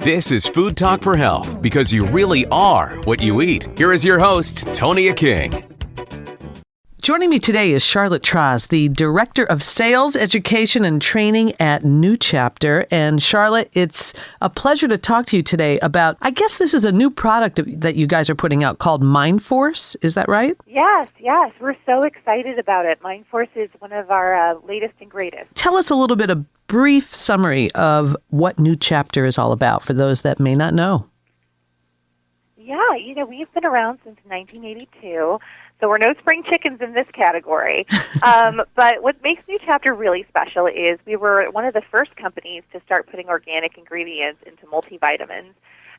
This is Food Talk for Health because you really are what you eat. Here is your host, Tonia King. Joining me today is Charlotte Traz, the Director of Sales, Education, and Training at New Chapter. And Charlotte, it's a pleasure to talk to you today about, I guess this is a new product that you guys are putting out called MindForce. Is that right? Yes. We're so excited about it. MindForce is one of our latest and greatest. Tell us a little bit of brief summary of what New Chapter is all about for those that may not know. Yeah, we've been around since 1982. So we're no spring chickens in this category. But what makes New Chapter really special is we were one of the first companies to start putting organic ingredients into multivitamins.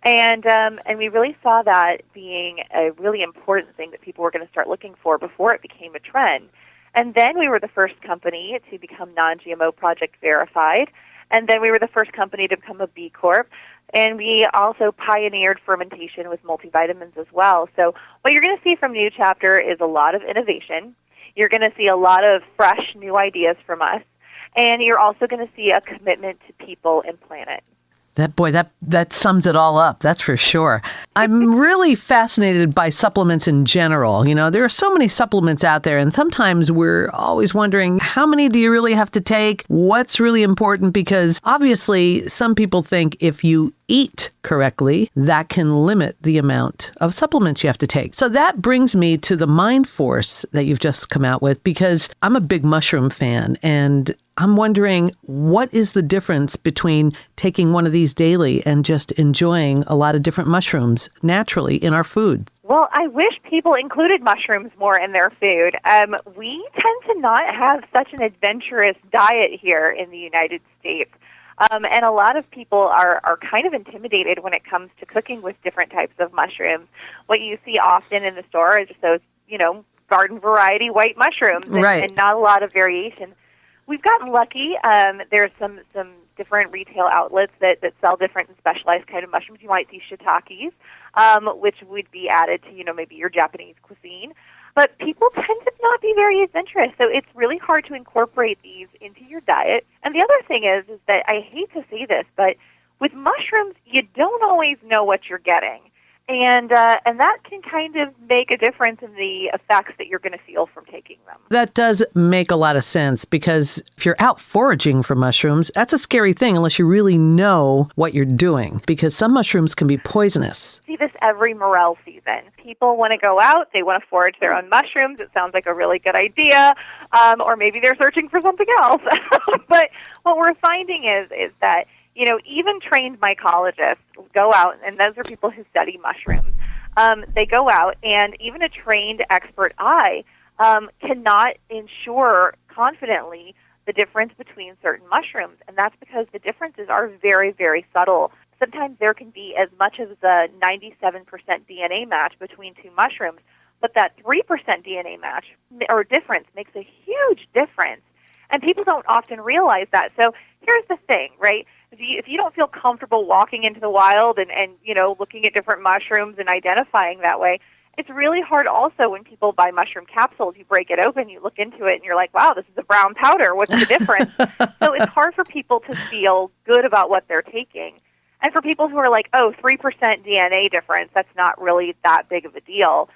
And we really saw that being a really important thing that people were going to start looking for before it became a trend. And then we were the first company to become non-GMO Project verified. And then we were the first company to become a B Corp. And we also pioneered fermentation with multivitamins as well. So what you're going to see from New Chapter is a lot of innovation. You're going to see a lot of fresh new ideas from us. And you're also going to see a commitment to people and planet. That sums it all up. That's for sure. I'm really fascinated by supplements in general. There are so many supplements out there, and sometimes we're always wondering, how many do you really have to take? What's really important? Because obviously, some people think if you eat correctly, that can limit the amount of supplements you have to take. So that brings me to the MindForce that you've just come out with, because I'm a big mushroom fan, and I'm wondering, what is the difference between taking one of these daily and just enjoying a lot of different mushrooms naturally in our food? Well, I wish people included mushrooms more in their food. We tend to not have such an adventurous diet here in the United States. And a lot of people are kind of intimidated when it comes to cooking with different types of mushrooms. What you see often in the store is just those, garden variety white mushrooms and not a lot of variation. We've gotten lucky. There's some different retail outlets that sell different and specialized kind of mushrooms. You might see shiitakes, which would be added to, maybe your Japanese cuisine. But people tend to not be very adventurous, so it's really hard to incorporate these into your diet. And the other thing is that I hate to say this, but with mushrooms, you don't always know what you're getting. And that can kind of make a difference in the effects that you're going to feel from taking them. That does make a lot of sense, because if you're out foraging for mushrooms, that's a scary thing unless you really know what you're doing, because some mushrooms can be poisonous. See this every morel season. People want to go out, they want to forage their own mushrooms. It sounds like a really good idea, or maybe they're searching for something else. But what we're finding is that even trained mycologists go out, and those are people who study mushrooms. They go out, and even a trained expert eye cannot ensure confidently the difference between certain mushrooms, and that's because the differences are very, very subtle. Sometimes there can be as much as a 97% DNA match between two mushrooms, but that 3% DNA match or difference makes a huge difference, and people don't often realize that. So here's the thing, right? If you don't feel comfortable walking into the wild and looking at different mushrooms and identifying that way, it's really hard also when people buy mushroom capsules. You break it open, you look into it, and you're like, wow, this is a brown powder. What's the difference? So it's hard for people to feel good about what they're taking. And for people who are like, 3% DNA difference, that's not really that big of a deal.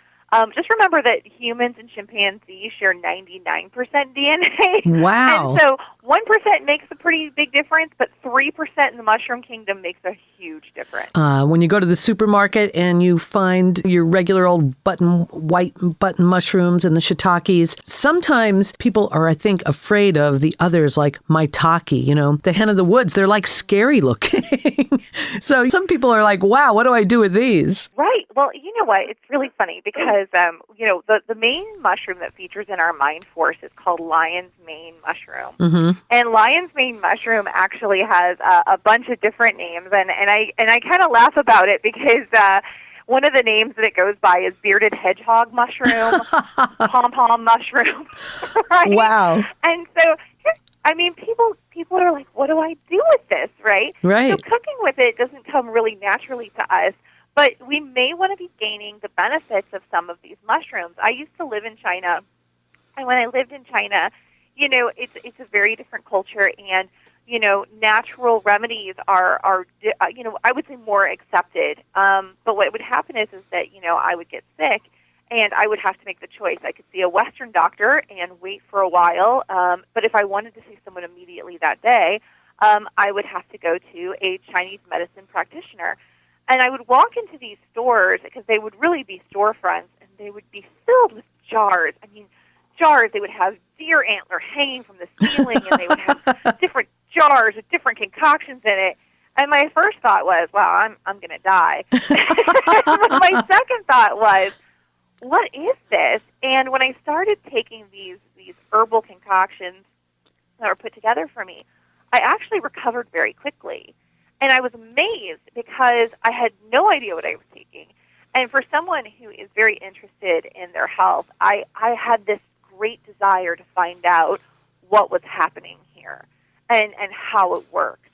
Just remember that humans and chimpanzees share 99% DNA. Wow. And so 1% makes a pretty big difference, but 3% in the mushroom kingdom makes a huge difference. When you go to the supermarket and you find your regular old white button mushrooms and the shiitakes, sometimes people are, I think, afraid of the others, like maitake, the hen of the woods. They're like scary looking. So some people are like, wow, what do I do with these? Right. Well, you know what? It's really funny because, the main mushroom that features in our MindForce is called lion's mane mushroom. Mm-hmm. And lion's mane mushroom actually has a bunch of different names, and I kind of laugh about it because one of the names that it goes by is bearded hedgehog mushroom, pom-pom mushroom, right? Wow. And so, people are like, what do I do with this, right? Right. So cooking with it doesn't come really naturally to us, but we may want to be gaining the benefits of some of these mushrooms. I used to live in China, and when I lived in China, it's a very different culture, and natural remedies are I would say more accepted. But what would happen is that, I would get sick and I would have to make the choice. I could see a Western doctor and wait for a while. But if I wanted to see someone immediately that day, I would have to go to a Chinese medicine practitioner. And I would walk into these stores because they would really be storefronts and they would be filled with jars. I mean, jars, they would have deer antler hanging from the ceiling and they would have different jars with different concoctions in it. And my first thought was, wow, I'm going to die. My second thought was, what is this? And when I started taking these herbal concoctions that were put together for me, I actually recovered very quickly. And I was amazed because I had no idea what I was taking. And for someone who is very interested in their health, I had this great desire to find out what was happening here and how it worked.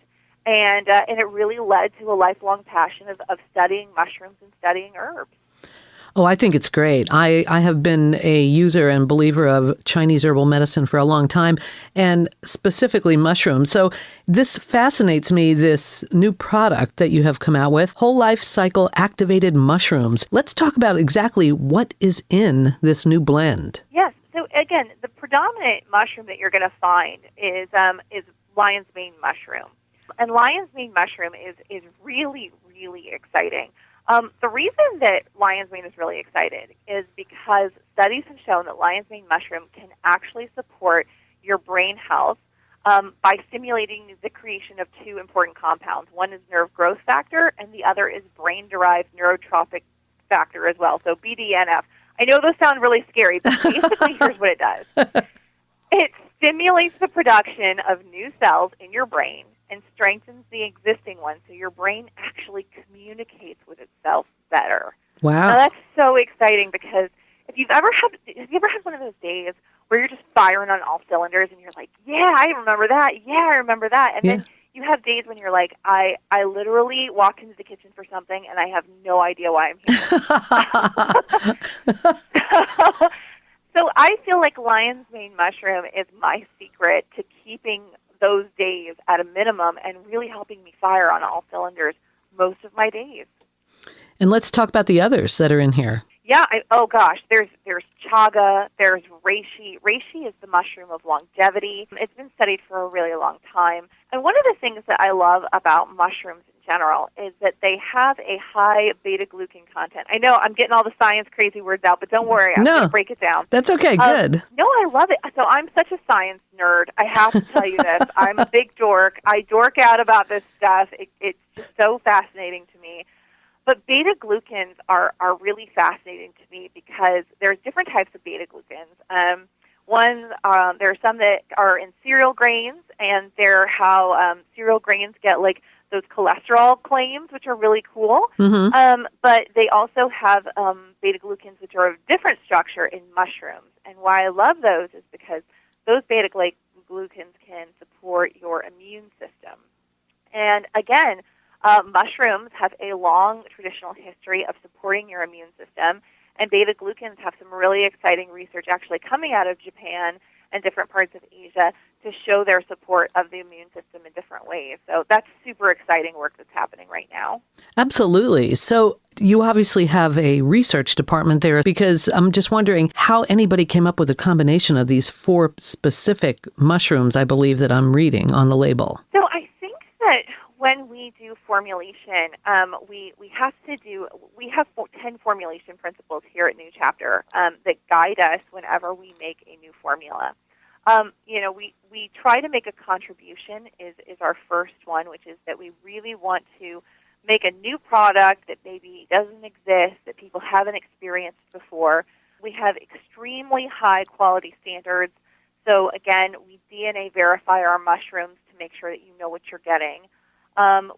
And it really led to a lifelong passion of studying mushrooms and studying herbs. Oh, I think it's great. I have been a user and believer of Chinese herbal medicine for a long time, and specifically mushrooms. So this fascinates me, this new product that you have come out with, whole life cycle activated mushrooms. Let's talk about exactly what is in this new blend. Yes. So again, the predominant mushroom that you're going to find is lion's mane mushroom. And lion's mane mushroom is really, really exciting. The reason that lion's mane is really excited is because studies have shown that lion's mane mushroom can actually support your brain health by stimulating the creation of two important compounds. One is nerve growth factor, and the other is brain-derived neurotrophic factor as well, so BDNF. I know those sound really scary, but basically here's what it does. It stimulates the production of new cells in your brain and strengthens the existing ones, so your brain actually communicates with itself better. Wow. Now that's so exciting because have you ever had one of those days where you're just firing on all cylinders and you're like, yeah, I remember that. Yeah, I remember that. And then you have days when you're like, I literally walked into the kitchen for something and I have no idea why I'm here. So I feel like lion's mane mushroom is my secret to keeping those days at a minimum and really helping me fire on all cylinders most of my days. And let's talk about the others that are in here. Yeah, there's chaga, there's reishi. Reishi is the mushroom of longevity. It's been studied for a really long time. And one of the things that I love about mushrooms in general is that they have a high beta-glucan content. I know I'm getting all the science crazy words out, but don't worry, I'm going to break it down. That's okay, good. No, I love it. So I'm such a science nerd. I have to tell you this. I'm a big dork. I dork out about this stuff. It's just so fascinating to me. But beta-glucans are really fascinating to me because there's different types of beta-glucans. There are some that are in cereal grains, and they're how cereal grains get like those cholesterol claims, which are really cool. Mm-hmm. But they also have beta-glucans, which are of different structure in mushrooms. And why I love those is because those beta-glucans can support your immune system. And again, mushrooms have a long traditional history of supporting your immune system, and beta-glucans have some really exciting research actually coming out of Japan and different parts of Asia to show their support of the immune system in different ways. So that's super exciting work that's happening right now. Absolutely. So you obviously have a research department there, because I'm just wondering how anybody came up with a combination of these 4 specific mushrooms, I believe, that I'm reading on the label. So I think that when we do formulation, we have 10 formulation principles here at New Chapter that guide us whenever we make a new formula. We try to make a contribution is our first one, which is that we really want to make a new product that maybe doesn't exist, that people haven't experienced before. We have extremely high quality standards. So again, we DNA verify our mushrooms to make sure that you know what you're getting.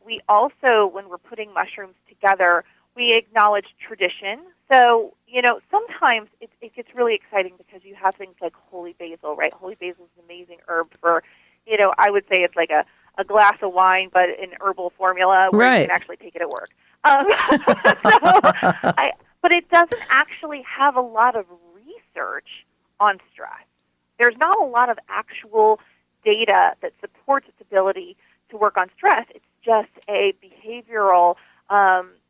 We also, when we're putting mushrooms together, we acknowledge tradition. So, sometimes it gets really exciting because you have things like holy basil, right? Holy basil is an amazing herb for, I would say it's like a glass of wine, but an herbal formula where you can actually take it at work. But it doesn't actually have a lot of research on stress. There's not a lot of actual data that supports its ability to work on stress. It's just a behavioral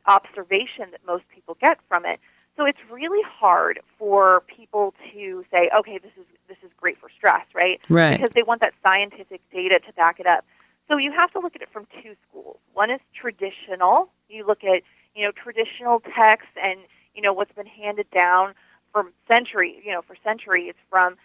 observation that most people get from it. So it's really hard for people to say, okay, this is great for stress, right? Right. Because they want that scientific data to back it up. So you have to look at it from two schools. One is traditional. You look at, traditional texts and, what's been handed down for centuries from,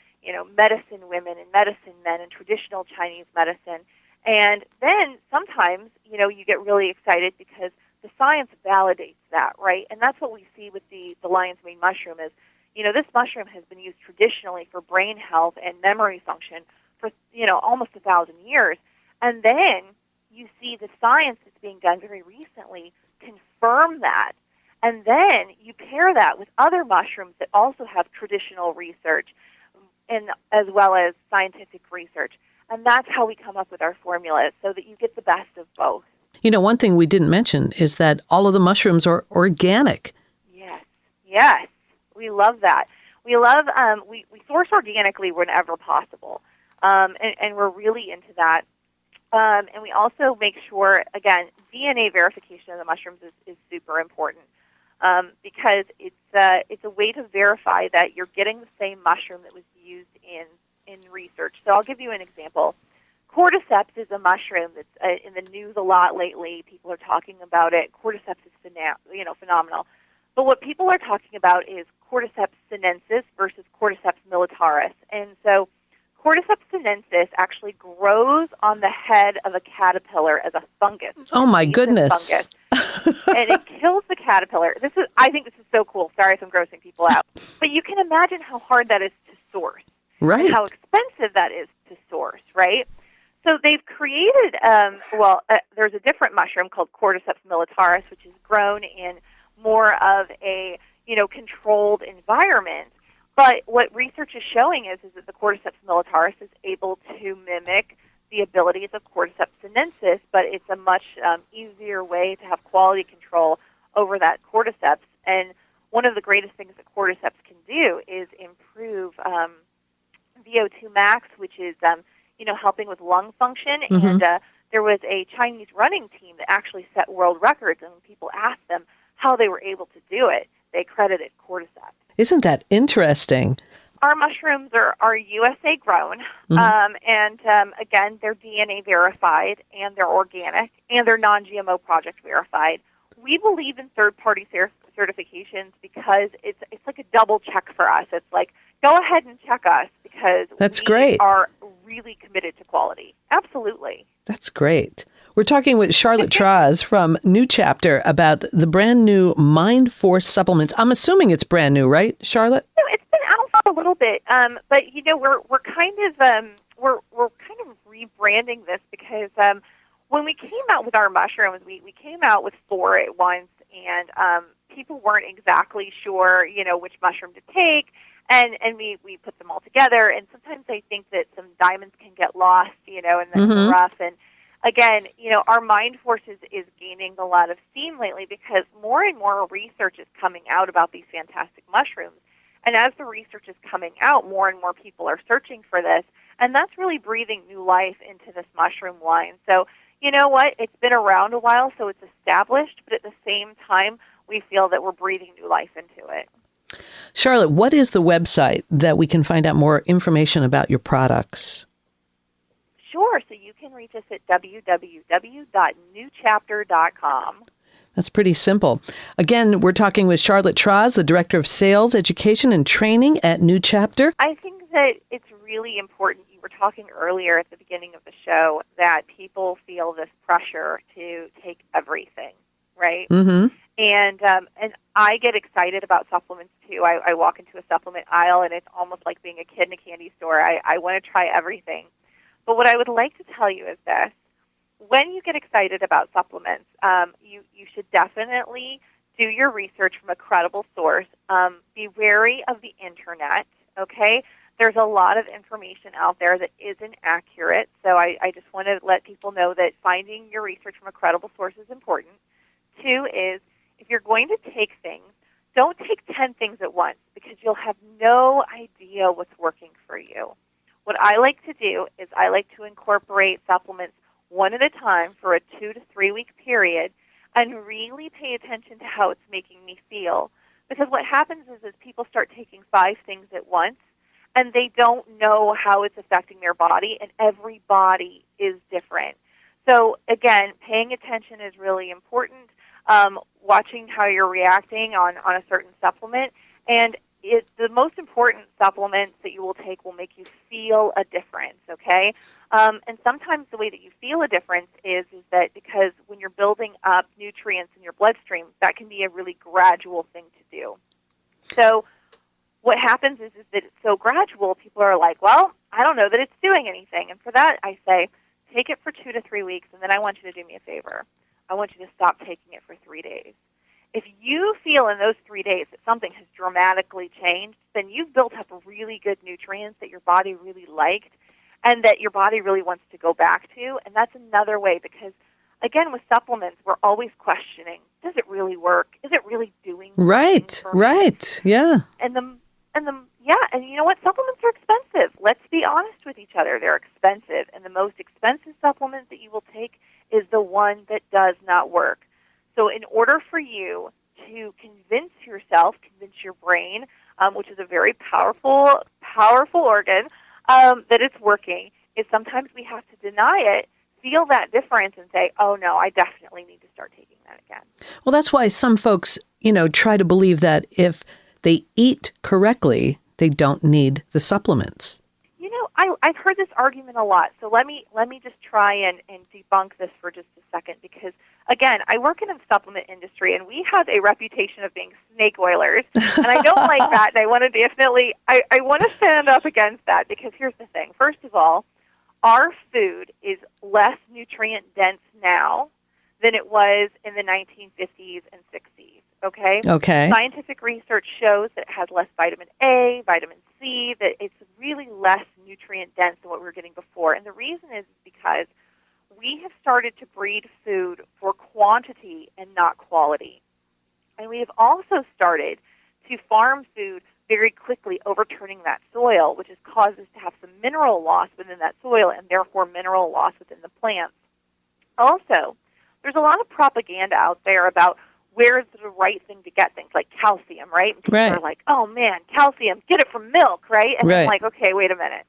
medicine women and medicine men and traditional Chinese medicine. And then sometimes, you get really excited because the science validates that, right? And that's what we see with the lion's mane mushroom is, this mushroom has been used traditionally for brain health and memory function for, almost 1,000 years. And then you see the science that's being done very recently confirm that. And then you pair that with other mushrooms that also have traditional research and as well as scientific research. And that's how we come up with our formulas so that you get the best of both. One thing we didn't mention is that all of the mushrooms are organic. Yes. We love that. We love, we source organically whenever possible. And we're really into that. And we also make sure, again, DNA verification of the mushrooms is super important because it's a way to verify that you're getting the same mushroom that was used in research. So I'll give you an example. Cordyceps is a mushroom that's in the news a lot lately. People are talking about it. Cordyceps is phenomenal. But what people are talking about is Cordyceps sinensis versus Cordyceps militaris. And so Cordyceps sinensis actually grows on the head of a caterpillar as a fungus. Oh my goodness. Fungus. And it kills the caterpillar. I think this is so cool. Sorry if I'm grossing people out. But you can imagine how hard that is to source. Right. And how expensive that is to source, right? So they've created, there's a different mushroom called Cordyceps militaris, which is grown in more of a, controlled environment. But what research is showing is that the Cordyceps militaris is able to mimic the abilities of Cordyceps sinensis, but it's a much easier way to have quality control over that cordyceps. And one of the greatest things that cordyceps can do is improve VO2 max, which is helping with lung function. Mm-hmm. And there was a Chinese running team that actually set world records, and when people asked them how they were able to do it, they credited cordyceps. Isn't that interesting? Our mushrooms are USA grown, Mm-hmm. Again, they're DNA verified, and they're organic, and they're non-GMO project verified. We believe in third-party certifications because it's like a double check for us. It's like, go ahead and check us because That's we great. are really committed to quality. Absolutely. That's great. We're talking with Charlotte Traz from New Chapter about the brand new Mind Force supplements. I'm assuming it's brand new, right, Charlotte? It's been out for a little bit, but we're kind of rebranding this because when we came out with our mushrooms, we came out with 4 at once, and people weren't exactly sure, which mushroom to take, and we put them all together, and sometimes I think that some diamonds can get lost, in the rough, and again, our Mind Force is gaining a lot of steam lately because more and more research is coming out about these fantastic mushrooms. And as the research is coming out, more and more people are searching for this, and that's really breathing new life into this mushroom line. So, you know what? It's been around a while, so it's established, but at the same time, we feel that we're breathing new life into it. Charlotte, what is the website that we can find out more information about your products? Sure. So you can reach us at www.newchapter.com. That's pretty simple. Again, we're talking with Charlotte Traz, the Director of Sales, Education, and Training at New Chapter. I think that it's really important. You were talking earlier at the beginning of the show that people feel this pressure to take everything, right? Mm-hmm. And I get excited about supplements, too. I walk into a supplement aisle, and it's almost like being a kid in a candy store. I want to try everything. But what I would like to tell you is this. When you get excited about supplements, you should definitely do your research from a credible source. Be wary of the internet, okay? There's a lot of information out there that isn't accurate, so I just want to let people know that finding your research from a credible source is important. 2 is, if you're going to take things, don't take 10 things at once because you'll have no idea what's working for you. What I like to do is I like to incorporate supplements one at a time for a 2 to 3 week period and really pay attention to how it's making me feel. Because what happens is people start taking 5 things at once, and they don't know how it's affecting their body, and every body is different. So, again, paying attention is really important, watching how you're reacting on a certain supplement, and the most important supplements that you will take will make you feel a difference, okay? And sometimes the way that you feel a difference is that because when you're building up nutrients in your bloodstream, that can be a really gradual thing to do. So what happens is that it's so gradual, people are like, well, I don't know that it's doing anything. And for that, I say, take it for 2 to 3 weeks, and then I want you to do me a favor. I want you to stop taking it for 3 days. If you feel in those 3 days that something has dramatically changed, then you've built up really good nutrients that your body really liked and that your body really wants to go back to. And that's another way because, again, with supplements, we're always questioning, does it really work? Is it really doing something for me? Right, yeah. And you know what? Supplements are expensive. Let's be honest with each other. They're expensive. And the most expensive supplement that you will take is the one that does not work. So in order for you to convince your brain, which is a very powerful organ, that it's working, is sometimes we have to deny it, feel that difference, and say, oh, no, I definitely need to start taking that again. Well, that's why some folks, try to believe that if they eat correctly, they don't need the supplements. I've heard this argument a lot, so let me just try and debunk this for just a second because, again, I work in the supplement industry, and we have a reputation of being snake oilers, and I don't like that, and I want to I want to stand up against that because here's the thing. First of all, our food is less nutrient-dense now than it was in the 1950s and 60s, okay? Okay. Scientific research shows that it has less vitamin A, vitamin C, that it's really less nutrient-dense than what we were getting before. And the reason is because we have started to breed food for quantity and not quality. And we have also started to farm food very quickly, overturning that soil, which has caused us to have some mineral loss within that soil and therefore mineral loss within the plants. Also, there's a lot of propaganda out there about where's the right thing to get things like calcium, right? And people are like, oh, man, calcium, get it from milk, right? And I'm like, okay, wait a minute.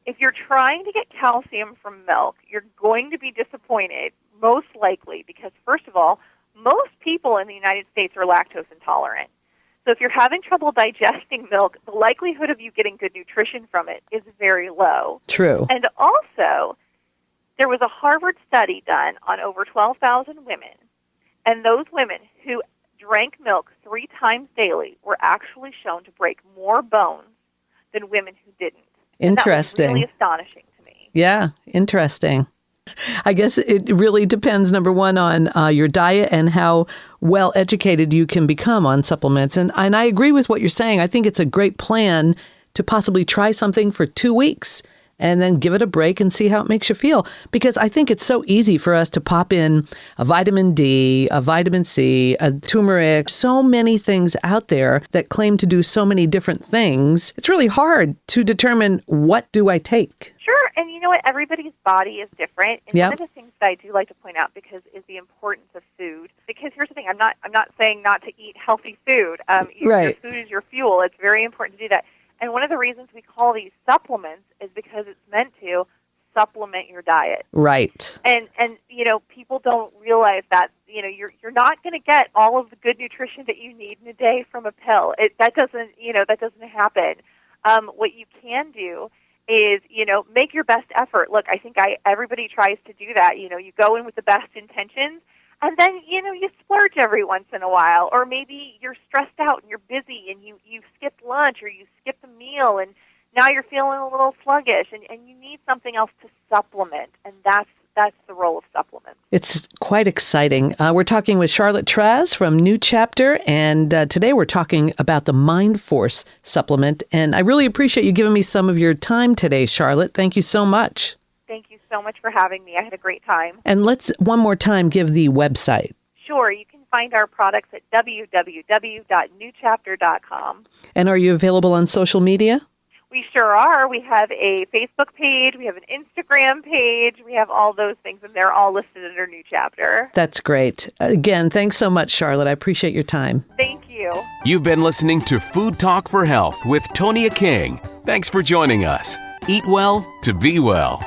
If you're trying to get calcium from milk, you're going to be disappointed, most likely, because, first of all, most people in the United States are lactose intolerant. So if you're having trouble digesting milk, the likelihood of you getting good nutrition from it is very low. True. And also, there was a Harvard study done on over 12,000 women, and those women who drank milk 3 times daily were actually shown to break more bones than women who didn't. Interesting. And that was really astonishing to me. Yeah, interesting. I guess it really depends, number one, on your diet and how well educated you can become on supplements. And I agree with what you're saying. I think it's a great plan to possibly try something for 2 weeks and then give it a break and see how it makes you feel. Because I think it's so easy for us to pop in a vitamin D, a vitamin C, a turmeric, so many things out there that claim to do so many different things. It's really hard to determine what do I take. Sure, and you know what? Everybody's body is different. And one of the things that I do like to point out is the importance of food. Because here's the thing, I'm not saying not to eat healthy food. Your food is your fuel. It's very important to do that. And one of the reasons we call these supplements is because it's meant to supplement your diet. Right. And people don't realize that, you're not going to get all of the good nutrition that you need in a day from a pill. That doesn't happen. What you can do is, make your best effort. Look, I think everybody tries to do that. You go in with the best intentions, and then, you splurge every once in a while. Or maybe you're stressed out and you're busy and you skipped lunch or you skipped a meal and now you're feeling a little sluggish and you need something else to supplement. And that's the role of supplements. It's quite exciting. We're talking with Charlotte Traz from New Chapter, and today we're talking about the Mind Force supplement. And I really appreciate you giving me some of your time today, Charlotte. Thank you so much. Thank you so much for having me. I had a great time. And let's one more time give the website. Sure. You can find our products at www.newchapter.com. And are you available on social media? We sure are. We have a Facebook page. We have an Instagram page. We have all those things, and they're all listed under New Chapter. That's great. Again, thanks so much, Charlotte. I appreciate your time. Thank you. You've been listening to Food Talk for Health with Tonia King. Thanks for joining us. Eat well to be well.